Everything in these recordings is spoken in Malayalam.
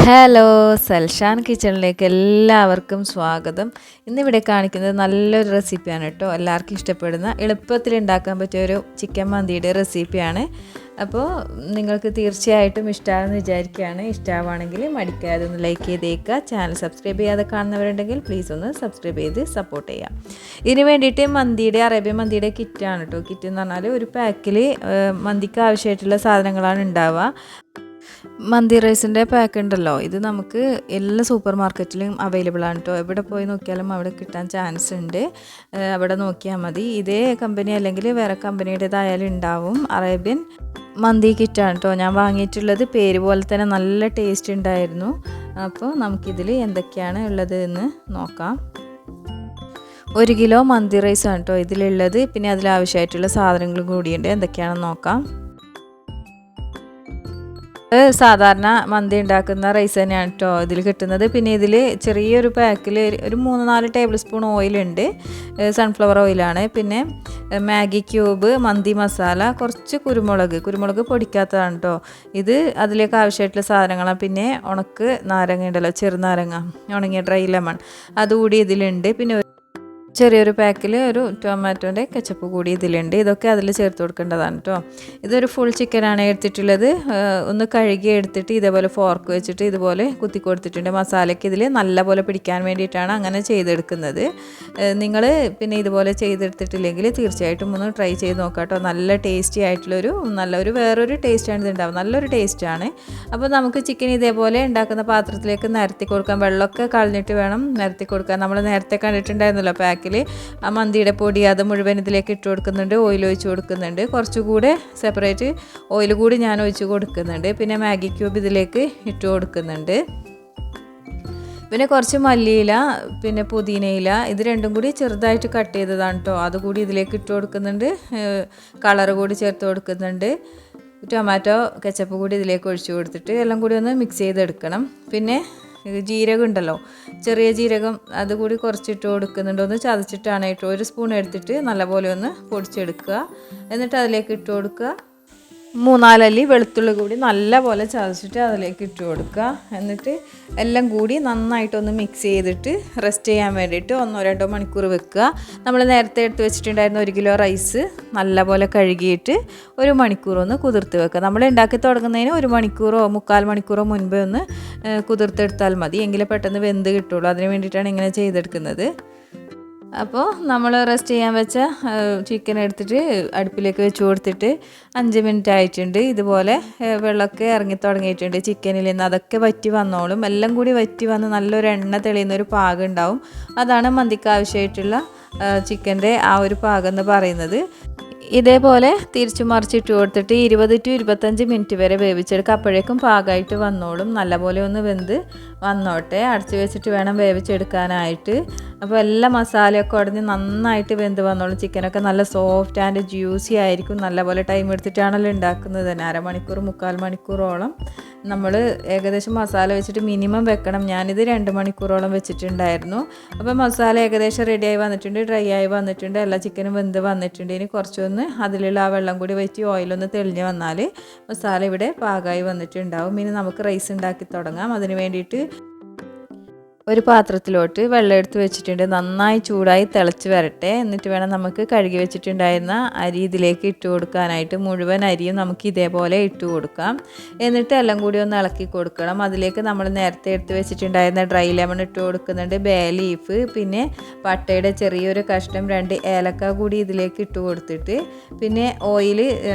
ഹലോ, സൽഷാൻ കിച്ചണിലേക്ക് എല്ലാവർക്കും സ്വാഗതം. ഇന്നിവിടെ കാണിക്കുന്നത് നല്ലൊരു റെസിപ്പിയാണ് കേട്ടോ. എല്ലാവർക്കും ഇഷ്ടപ്പെടുന്ന എളുപ്പത്തിൽ ഉണ്ടാക്കാൻ പറ്റിയൊരു ചിക്കൻ മന്തിയുടെ റെസിപ്പിയാണ്. അപ്പോൾ നിങ്ങൾക്ക് തീർച്ചയായിട്ടും ഇഷ്ടമാണെന്ന് വിചാരിക്കുകയാണ്. ഇഷ്ടമാണെങ്കിൽ മടിക്കാതെ ഒന്ന് ലൈക്ക് ചെയ്തേക്കുക. ചാനൽ സബ്സ്ക്രൈബ് ചെയ്യാതെ കാണുന്നവരുണ്ടെങ്കിൽ പ്ലീസ് ഒന്ന് സബ്സ്ക്രൈബ് ചെയ്ത് സപ്പോർട്ട് ചെയ്യാം. ഇതിന് വേണ്ടിയിട്ട് അറേബ്യൻ മന്തിയുടെ കിറ്റാണ് കേട്ടോ. കിറ്റ് എന്ന് പറഞ്ഞാൽ ഒരു പാക്കിൽ മന്തിക്ക് ആവശ്യമായിട്ടുള്ള സാധനങ്ങളാണ് ഉണ്ടാവുക. മന്തി റൈസിൻ്റെ പാക്ക് ഉണ്ടല്ലോ, ഇത് നമുക്ക് എല്ലാ സൂപ്പർ മാർക്കറ്റിലും അവൈലബിൾ ആണ് കേട്ടോ. എവിടെ പോയി നോക്കിയാലും അവിടെ കിട്ടാൻ ചാൻസ് ഉണ്ട്. അവിടെ നോക്കിയാൽ മതി. ഇതേ കമ്പനി അല്ലെങ്കിൽ വേറെ കമ്പനിയുടേതായാലും ഉണ്ടാവും. അറേബ്യൻ മന്തി കിറ്റാണ് കേട്ടോ ഞാൻ വാങ്ങിയിട്ടുള്ളത്. പേര് പോലെ തന്നെ നല്ല ടേസ്റ്റ് ഉണ്ടായിരുന്നു. അപ്പോൾ നമുക്കിതിൽ എന്തൊക്കെയാണ് ഉള്ളത് എന്ന് നോക്കാം. 1 കിലോ മന്തി റൈസാണ് കേട്ടോ ഇതിലുള്ളത്. പിന്നെ അതിലാവശ്യമായിട്ടുള്ള സാധനങ്ങളും കൂടിയുണ്ട്. എന്തൊക്കെയാണെന്ന് നോക്കാം. സാധാരണ മന്തി ഉണ്ടാക്കുന്ന റൈസ് തന്നെയാണ് കേട്ടോ ഇതിൽ കിട്ടുന്നത്. പിന്നെ ഇതിൽ ചെറിയൊരു പാക്കിൽ ഒരു 3-4 ടേബിൾ സ്പൂൺ ഓയിലുണ്ട്. സൺഫ്ലവർ ഓയിലാണ്. പിന്നെ മാഗി ക്യൂബ്, മന്തി മസാല, കുറച്ച് കുരുമുളക് പൊടിക്കാത്തതാണ് കേട്ടോ ഇത്. അതിലേക്ക് ആവശ്യമായിട്ടുള്ള സാധനങ്ങളാണ്. പിന്നെ ഉണക്ക് നാരങ്ങ ഉണ്ടല്ലോ, ചെറുനാരങ്ങ, ഉണങ്ങിയ ഡ്രൈ ലെമൺ, അതുകൂടി ഇതിലുണ്ട്. പിന്നെ ചെറിയൊരു പാക്കിൽ ഒരു ടൊമാറ്റോൻ്റെ കെച്ചപ്പ് കൂടി ഇതിലുണ്ട്. ഇതൊക്കെ അതിൽ ചേർത്ത് കൊടുക്കേണ്ടതാണ് കേട്ടോ. ഇതൊരു ഫുൾ ചിക്കനാണ് എടുത്തിട്ടുള്ളത്. ഒന്ന് കഴുകി എടുത്തിട്ട് ഇതേപോലെ ഫോർക്ക് വെച്ചിട്ട് ഇതുപോലെ കുത്തി കൊടുത്തിട്ടുണ്ട്. മസാലയ്ക്ക് ഇതിൽ നല്ലപോലെ പിടിക്കാൻ വേണ്ടിയിട്ടാണ് അങ്ങനെ ചെയ്തെടുക്കുന്നത്. നിങ്ങൾ പിന്നെ ഇതുപോലെ ചെയ്തെടുത്തിട്ടില്ലെങ്കിൽ തീർച്ചയായിട്ടും ഒന്ന് ട്രൈ ചെയ്ത് നോക്കാം കേട്ടോ. നല്ല ടേസ്റ്റി ആയിട്ടുള്ളൊരു വേറൊരു ടേസ്റ്റാണ് ഇത് ഉണ്ടാവും. നല്ലൊരു ടേസ്റ്റാണ്. അപ്പോൾ നമുക്ക് ചിക്കൻ ഇതേപോലെ ഉണ്ടാക്കുന്ന പാത്രത്തിലേക്ക് നിരത്തി കൊടുക്കാം. വെള്ളമൊക്കെ കളഞ്ഞിട്ട് വേണം നിരത്തി കൊടുക്കാൻ. നമ്മൾ നേരത്തെ കണ്ടിട്ടുണ്ടായിരുന്നല്ലോ പാക്ക് ആ മന്തിയുടെ പൊടി, അത് മുഴുവൻ ഇതിലേക്ക് ഇട്ട് കൊടുക്കുന്നുണ്ട്. ഓയിൽ ഒഴിച്ച് കൊടുക്കുന്നുണ്ട്. കുറച്ചുകൂടെ സെപ്പറേറ്റ് ഓയിൽ കൂടി ഞാൻ ഒഴിച്ച് കൊടുക്കുന്നുണ്ട്. പിന്നെ മാഗി ക്യൂബ് ഇതിലേക്ക് ഇട്ട് കൊടുക്കുന്നുണ്ട്. പിന്നെ കുറച്ച് മല്ലിയില, പിന്നെ പുതിനയില, ഇത് രണ്ടും കൂടി ചെറുതായിട്ട് കട്ട് ചെയ്തതാണ് കേട്ടോ. അതുകൂടി ഇതിലേക്ക് ഇട്ട് കൊടുക്കുന്നുണ്ട്. കളർ കൂടി ചേർത്ത് കൊടുക്കുന്നുണ്ട്. ടൊമാറ്റോ കെച്ചപ്പ് കൂടി ഇതിലേക്ക് ഒഴിച്ച് കൊടുത്തിട്ട് എല്ലാം കൂടി ഒന്ന് മിക്സ് ചെയ്തെടുക്കണം. പിന്നെ ജീരകം ഉണ്ടല്ലോ, ചെറിയ ജീരകം, അതുകൂടി കുറച്ചിട്ട് കൊടുക്കുന്നുണ്ട്. ഒന്ന് ചതച്ചിട്ടാണ് ഇട്ട് 1 സ്പൂൺ എടുത്തിട്ട് നല്ലപോലെ ഒന്ന് പൊടിച്ചെടുക്കുക. എന്നിട്ട് അതിലേക്ക് ഇട്ട് കൊടുക്കുക. 3-4 അല്ലി വെളുത്തുള്ളി കൂടി നല്ലപോലെ ചതച്ചിട്ട് അതിലേക്ക് ഇട്ട് കൊടുക്കുക. എന്നിട്ട് എല്ലാം കൂടി നന്നായിട്ടൊന്ന് മിക്സ് ചെയ്തിട്ട് റെസ്റ്റ് ചെയ്യാൻ വേണ്ടിയിട്ട് 1-2 മണിക്കൂർ വെക്കുക. നമ്മൾ നേരത്തെ എടുത്ത് വെച്ചിട്ടുണ്ടായിരുന്ന 1 കിലോ റൈസ് നല്ലപോലെ കഴുകിയിട്ട് 1 മണിക്കൂർ ഒന്ന് കുതിർത്ത് വെക്കുക. നമ്മൾ ഉണ്ടാക്കി തുടങ്ങുന്നതിന് 1 മണിക്കൂറോ 3/4 മണിക്കൂറോ മുൻപേ ഒന്ന് കുതിർത്തെടുത്താൽ മതി. എങ്കിലേ പെട്ടെന്ന് വെന്ത് കിട്ടുള്ളൂ. അതിന് വേണ്ടിയിട്ടാണ് ഇങ്ങനെ ചെയ്തെടുക്കുന്നത്. അപ്പോൾ നമ്മൾ റെസ്റ്റ് ചെയ്യാൻ വെച്ച ചിക്കൻ എടുത്തിട്ട് അടുപ്പിലേക്ക് വെച്ച് കൊടുത്തിട്ട് 5 മിനിറ്റ് ആയിട്ടുണ്ട്. ഇതുപോലെ വെള്ളമൊക്കെ ഇറങ്ങി തുടങ്ങിയിട്ടുണ്ട് ചിക്കനിൽ നിന്ന്. അതൊക്കെ വറ്റി വന്നോളും. എല്ലാം കൂടി വറ്റി വന്ന് നല്ലൊരു എണ്ണ തെളിയുന്നൊരു പാകം ഉണ്ടാവും. അതാണ് മന്തിക്ക് ആവശ്യമായിട്ടുള്ള ചിക്കൻ്റെ ആ ഒരു പാകം എന്ന് പറയുന്നത്. ഇതേപോലെ തിരിച്ചു മറിച്ചിട്ട് കൊടുത്തിട്ട് 20 to 25 മിനിറ്റ് വരെ വേവിച്ചെടുക്കുക. അപ്പോഴേക്കും പാകമായിട്ട് വന്നോളും. നല്ലപോലെ ഒന്ന് വെന്ത് വന്നോട്ടെ. അടച്ചു വെച്ചിട്ട് വേണം വേവിച്ചെടുക്കാനായിട്ട്. അപ്പോൾ എല്ലാ മസാലയൊക്കെ ഉടഞ്ഞ് നന്നായിട്ട് വെന്ത് വന്നോളും. ചിക്കനൊക്കെ നല്ല സോഫ്റ്റ് ആൻഡ് ജ്യൂസി ആയിരിക്കും. നല്ലപോലെ ടൈം എടുത്തിട്ടാണല്ലോ ഉണ്ടാക്കുന്നത് തന്നെ. 1/2 മണിക്കൂർ 3/4 മണിക്കൂറോളം നമ്മൾ ഏകദേശം മസാല വെച്ചിട്ട് മിനിമം വെക്കണം. ഞാനിത് 2 മണിക്കൂറോളം വെച്ചിട്ടുണ്ടായിരുന്നു. അപ്പോൾ മസാല ഏകദേശം റെഡിയായി വന്നിട്ടുണ്ട്, ഡ്രൈ ആയി വന്നിട്ടുണ്ട്. എല്ലാ ചിക്കനും വെന്ത് വന്നിട്ടുണ്ട്. ഇനി കുറച്ചൊന്ന് അതിലുള്ള ആ വെള്ളം കൂടി വറ്റി ഓയിലൊന്ന് തെളിഞ്ഞ് വന്നാൽ മസാല ഇവിടെ പാകമായി വന്നിട്ടുണ്ടാവും. ഇനി നമുക്ക് റൈസ് ഉണ്ടാക്കി തുടങ്ങാം. അതിന് വേണ്ടിയിട്ട് ഒരു പാത്രത്തിലോട്ട് വെള്ളം എടുത്ത് വെച്ചിട്ടുണ്ട്. നന്നായി ചൂടായി തിളച്ച് വരട്ടെ. എന്നിട്ട് വേണം നമുക്ക് കഴുകി വെച്ചിട്ടുണ്ടായിരുന്ന അരി ഇതിലേക്ക് ഇട്ട് കൊടുക്കാനായിട്ട്. മുഴുവൻ അരിയും നമുക്ക് ഇതേപോലെ ഇട്ട് കൊടുക്കാം. എന്നിട്ട് എല്ലാം കൂടി ഒന്ന് ഇളക്കി കൊടുക്കണം. അതിലേക്ക് നമ്മൾ നേരത്തെ എടുത്ത് വെച്ചിട്ടുണ്ടായിരുന്ന ഡ്രൈ ലെമൺ ഇട്ട് കൊടുക്കുന്നുണ്ട്, ബേ ലീഫ്, പിന്നെ പട്ടയുടെ ചെറിയൊരു കഷ്ണം, 2 ഏലക്ക കൂടി ഇതിലേക്ക് ഇട്ട് കൊടുത്തിട്ട് പിന്നെ ഓയിൽ,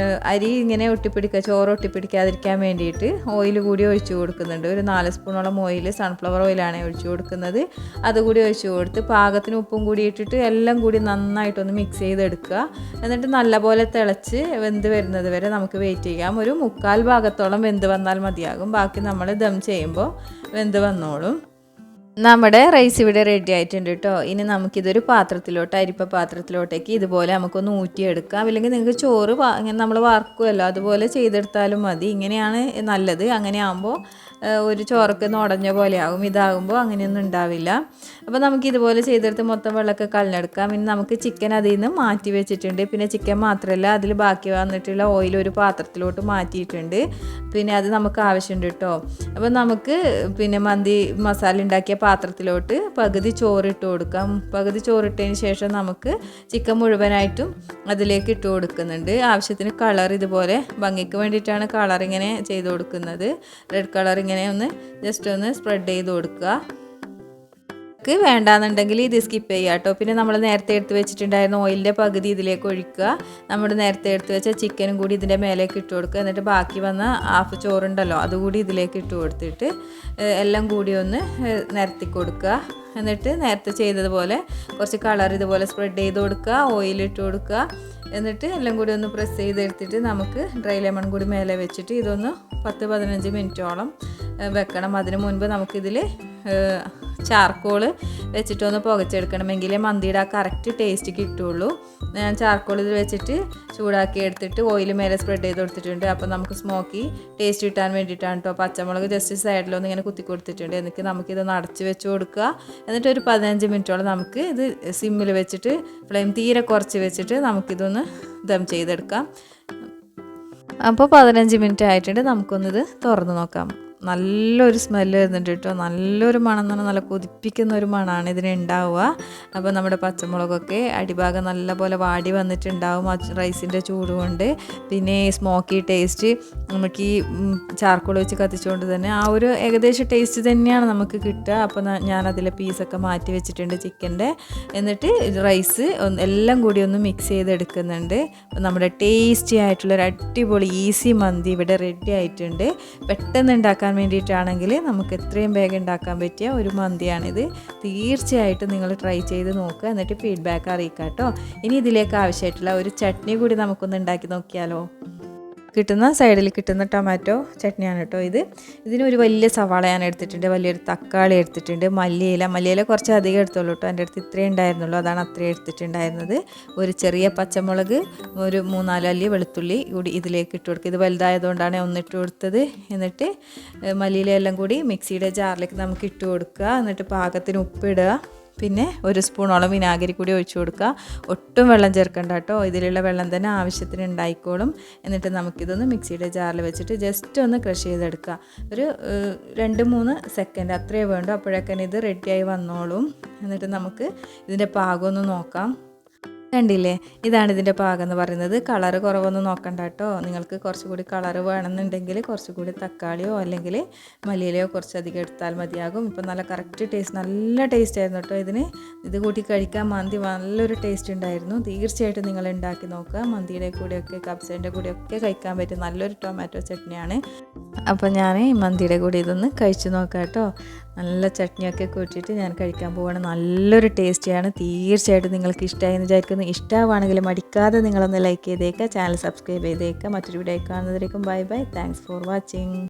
അരി ഇങ്ങനെ ചോറ് ഒട്ടിപ്പിടിക്കാതിരിക്കാൻ വേണ്ടിയിട്ട് ഓയിൽ കൂടി ഒഴിച്ച് കൊടുക്കുന്നുണ്ട്. ഒരു 4 സ്പൂണോളം ഓയിൽ, സൺഫ്ലവർ ഓയിലാണ് ഒഴിച്ച് കൊടുക്കുന്നത്. അതുകൂടി ഒഴിച്ച് കൊടുത്ത് പാകത്തിന് ഉപ്പും കൂടി ഇട്ടിട്ട് എല്ലാം കൂടി നന്നായിട്ടൊന്ന് മിക്സ് ചെയ്തെടുക്കുക. എന്നിട്ട് നല്ലപോലെ തിളച്ച് വെന്ത് വരുന്നത് വരെ നമുക്ക് വെയിറ്റ് ചെയ്യാം. ഒരു 3/4 ഭാഗത്തോളം വെന്ത് വന്നാൽ മതിയാകും. ബാക്കി നമ്മൾ ദം ചെയ്യുമ്പോൾ വെന്ത് വന്നോളും. നമ്മുടെ റൈസ് ഇവിടെ റെഡി ആയിട്ടുണ്ട് കേട്ടോ. ഇനി നമുക്കിതൊരു അരിപ്പ പാത്രത്തിലോട്ടേക്ക് ഇതുപോലെ നമുക്കൊന്ന് ഊറ്റിയെടുക്കാം. അല്ലെങ്കിൽ നിങ്ങൾക്ക് ചോറ് ഇങ്ങനെ നമ്മൾ വറക്കുമല്ലോ, അതുപോലെ ചെയ്തെടുത്താലും മതി. ഇങ്ങനെയാണ് നല്ലത്. അങ്ങനെ ആകുമ്പോൾ ഒരു ചോറൊക്കെ ഉടഞ്ഞ പോലെ ആകും. ഇതാകുമ്പോൾ അങ്ങനെയൊന്നും ഉണ്ടാവില്ല. അപ്പോൾ നമുക്ക് ഇതുപോലെ ചെയ്തെടുത്ത് മൊത്തം വെള്ളമൊക്കെ കളഞ്ഞെടുക്കാം. ഇനി നമുക്ക് ചിക്കൻ അതിൽ നിന്ന് മാറ്റി വെച്ചിട്ടുണ്ട്. പിന്നെ ചിക്കൻ മാത്രമല്ല, അതിൽ ബാക്കി വന്നിട്ടുള്ള ഓയിൽ ഒരു പാത്രത്തിലോട്ട് മാറ്റിയിട്ടുണ്ട്. പിന്നെ അത് നമുക്ക് ആവശ്യമുണ്ട് കേട്ടോ. അപ്പോൾ നമുക്ക് പിന്നെ മന്തി മസാല ഉണ്ടാക്കിയ പാത്രത്തിലോട്ട് പകുതി ചോറിട്ട് കൊടുക്കാം. പകുതി ചോറിട്ടതിന് ശേഷം നമുക്ക് ചിക്കൻ മുഴുവനായിട്ടും അതിലേക്ക് ഇട്ട് കൊടുക്കുന്നുണ്ട്. ആവശ്യത്തിന് കളർ ഇതുപോലെ ഭംഗിക്ക് വേണ്ടിയിട്ടാണ് കളർ ഇങ്ങനെ ചെയ്ത് കൊടുക്കുന്നത്. റെഡ് കളർ ഇങ്ങനെ ഒന്ന് ജസ്റ്റ് ഒന്ന് സ്പ്രെഡ് ചെയ്ത് കൊടുക്കുക. വേണ്ടാന്നുണ്ടെങ്കിൽ ഇത് സ്കിപ്പ് ചെയ്യുക കേട്ടോ. പിന്നെ നമ്മൾ നേരത്തെ എടുത്ത് വെച്ചിട്ടുണ്ടായിരുന്ന ഓയിലിൻ്റെ പകുതി ഇതിലേക്ക് ഒഴിക്കുക. നമ്മൾ നേരത്തെ എടുത്ത് വെച്ച ചിക്കനും കൂടി ഇതിൻ്റെ മേലേക്ക് ഇട്ട് കൊടുക്കുക. എന്നിട്ട് ബാക്കി വന്ന ഹാഫ് ചോറുണ്ടല്ലോ അതുകൂടി ഇതിലേക്ക് ഇട്ട് കൊടുത്തിട്ട് എല്ലാം കൂടി ഒന്ന് നിരത്തി കൊടുക്കുക. എന്നിട്ട് നേരത്തെ ചെയ്തതുപോലെ കുറച്ച് കളർ ഇതുപോലെ സ്പ്രെഡ് ചെയ്ത് കൊടുക്കുക, ഓയിലിട്ട് കൊടുക്കുക. എന്നിട്ട് എല്ലാം കൂടി ഒന്ന് പ്രസ് ചെയ്തെടുത്തിട്ട് നമുക്ക് ഡ്രൈ ലെമൺ കൂടി മേലെ വെച്ചിട്ട് ഇതൊന്ന് 10-15 മിനിറ്റോളം വെക്കണം. അതിന് മുൻപ് നമുക്കിതിൽ ചാർക്കോൾ വെച്ചിട്ടൊന്ന് പുകച്ചെടുക്കണമെങ്കിൽ മന്തിയുടെ ആ കറക്റ്റ് ടേസ്റ്റ് കിട്ടുള്ളൂ. ഞാൻ ചാർക്കോൾ ഇതിൽ വെച്ചിട്ട് ചൂടാക്കി എടുത്തിട്ട് ഓയിൽ മേലെ സ്പ്രെഡ് ചെയ്ത് കൊടുത്തിട്ടുണ്ട്. അപ്പോൾ നമുക്ക് സ്മോക്കി ടേസ്റ്റ് കിട്ടാൻ വേണ്ടിയിട്ടാണ് കേട്ടോ. പച്ചമുളക് ജസ്റ്റ് സൈഡിലൊന്ന് ഇങ്ങനെ കുത്തി കൊടുത്തിട്ടുണ്ട്. എന്നിട്ട് നമുക്കിതൊന്ന് അടച്ച് വെച്ച് കൊടുക്കുക. എന്നിട്ട് ഒരു 15 മിനിറ്റോളം നമുക്ക് ഇത് സിമ്മിൽ വെച്ചിട്ട് ഫ്ലെയിം തീരെ കുറച്ച് വെച്ചിട്ട് നമുക്കിതൊന്ന് ദം ചെയ്തെടുക്കാം. അപ്പോൾ 15 മിനിറ്റ് ആയിട്ടുണ്ട്. നമുക്കൊന്നിത് തുറന്ന് നോക്കാം. നല്ലൊരു സ്മെല്ല് വരുന്നുണ്ട് കേട്ടോ. നല്ലൊരു മണം എന്ന് പറഞ്ഞാൽ നല്ല കൊതിപ്പിക്കുന്ന ഒരു മണമാണ് ഇതിന് ഉണ്ടാവുക. അപ്പോൾ നമ്മുടെ പച്ചമുളകൊക്കെ അടിഭാഗം നല്ലപോലെ വാടി വന്നിട്ടുണ്ടാവും ആ റൈസിൻ്റെ ചൂട് കൊണ്ട്. പിന്നെ സ്മോക്കി ടേസ്റ്റ് നമുക്ക് ഈ ചാർക്കോൾ വെച്ച് കത്തിച്ചുകൊണ്ട് തന്നെ ആ ഒരു ഏകദേശം ടേസ്റ്റ് തന്നെയാണ് നമുക്ക് കിട്ടുക. അപ്പോൾ ഞാനതിലെ പീസൊക്കെ മാറ്റി വെച്ചിട്ടുണ്ട് ചിക്കൻ്റെ. എന്നിട്ട് റൈസ് എല്ലാം കൂടി ഒന്ന് മിക്സ് ചെയ്തെടുക്കുന്നുണ്ട്. നമ്മുടെ ടേസ്റ്റി ആയിട്ടുള്ളൊരു അടിപൊളി ഈസി മന്തി ഇവിടെ റെഡി ആയിട്ടുണ്ട്. പെട്ടെന്ന് ഉണ്ടാക്കാൻ വേണ്ടിയിട്ടാണെങ്കിൽ നമുക്ക് എത്രയും വേഗം ഉണ്ടാക്കാൻ പറ്റിയ ഒരു മന്തിയാണിത്. തീർച്ചയായിട്ടും നിങ്ങൾ ട്രൈ ചെയ്ത് നോക്കുക. എന്നിട്ട് ഫീഡ്ബാക്ക് അറിയിക്കാം കേട്ടോ. ഇനി ഇതിലേക്ക് ആവശ്യമായിട്ടുള്ള ഒരു ചട്നി കൂടി നമുക്കൊന്ന് ഉണ്ടാക്കി നോക്കിയാലോ. സൈഡിൽ കിട്ടുന്ന ടൊമാറ്റോ ചട്നിയാണ് കേട്ടോ ഇത്. ഇതിനൊരു വലിയ സവാള ഞാൻ എടുത്തിട്ടുണ്ട്, വലിയൊരു തക്കാളി എടുത്തിട്ടുണ്ട്, മല്ലിയില കുറച്ച് അധികം എടുത്തോളൂ കേട്ടോ. എൻ്റെ അടുത്ത് ഇത്രയും ഉണ്ടായിരുന്നുള്ളൂ, അതാണ് അത്രയും എടുത്തിട്ടുണ്ടായിരുന്നത്. ഒരു ചെറിയ പച്ചമുളക്, ഒരു 3-4 അല്ലി വെളുത്തുള്ളി കൂടി ഇതിലേക്ക് ഇട്ട് കൊടുക്കുക. ഇത് വലുതായതുകൊണ്ടാണ് ഒന്നിട്ട് കൊടുത്തത്. എന്നിട്ട് മല്ലിയില എല്ലാം കൂടി മിക്സിയുടെ ജാറിലേക്ക് നമുക്ക് ഇട്ട് കൊടുക്കുക. എന്നിട്ട് പാകത്തിന് ഉപ്പിടുക. പിന്നെ ഒരു സ്പൂണോളം വിനാഗിരി കൂടി ഒഴിച്ചു കൊടുക്കുക. ഒട്ടും വെള്ളം ചേർക്കണ്ട കേട്ടോ. ഇതിലുള്ള വെള്ളം തന്നെ ആവശ്യത്തിന് ഉണ്ടായിക്കോളും. എന്നിട്ട് നമുക്കിതൊന്ന് മിക്സിയുടെ ജാറിൽ വെച്ചിട്ട് ജസ്റ്റ് ഒന്ന് ക്രഷ് ചെയ്തെടുക്കുക. ഒരു 2-3 സെക്കൻഡ് അത്രയേ വേണ്ടൂ. അപ്പോഴേക്കും ഇത് റെഡിയായി വന്നോളും. എന്നിട്ട് നമുക്ക് ഇതിൻ്റെ പാകം ഒന്ന് നോക്കാം. കണ്ടില്ലേ, ഇതാണ് ഇതിൻ്റെ പാകം എന്ന് പറയുന്നത്. കളറ് കുറവൊന്നും നോക്കണ്ട കേട്ടോ. നിങ്ങൾക്ക് കുറച്ചുകൂടി കളറ് വേണമെന്നുണ്ടെങ്കിൽ കുറച്ചുകൂടി തക്കാളിയോ അല്ലെങ്കിൽ മല്ലിയിലയോ കുറച്ചധികം എടുത്താൽ മതിയാകും. ഇപ്പം നല്ല കറക്റ്റ് ടേസ്റ്റ്, നല്ല ടേസ്റ്റ് ആയിരുന്നു കേട്ടോ ഇതിന്. ഇത് കൂട്ടി കഴിക്കാൻ മന്തി നല്ലൊരു ടേസ്റ്റ് ഉണ്ടായിരുന്നു. തീർച്ചയായിട്ടും നിങ്ങൾ ഉണ്ടാക്കി നോക്കുക. മന്തിയുടെ കൂടെയൊക്കെ കബ്സേൻ്റെ കൂടെയൊക്കെ കഴിക്കാൻ പറ്റും നല്ലൊരു ടൊമാറ്റോ ചട്നിയാണ്. അപ്പോൾ ഞാൻ മന്തിയുടെ കൂടെ ഇതൊന്ന് കഴിച്ച് നോക്കാം കേട്ടോ. നല്ല ചട്നിയൊക്കെ കൂട്ടിയിട്ട് ഞാൻ കഴിക്കാൻ പോവുകയാണ്. നല്ലൊരു ടേസ്റ്റിയാണ്. തീർച്ചയായിട്ടും നിങ്ങൾക്ക് ഇഷ്ടമായി എന്ന് വിചാരിക്കുന്നു. ഇഷ്ടമാണെങ്കിൽ മടിക്കാതെ നിങ്ങളൊന്ന് ലൈക്ക് ചെയ്തേക്കുക, ചാനൽ സബ്സ്ക്രൈബ് ചെയ്തേക്കുക. മറ്റൊരു വീഡിയോ കാണുന്നതിലേക്കും bye bye. Thanks for watching.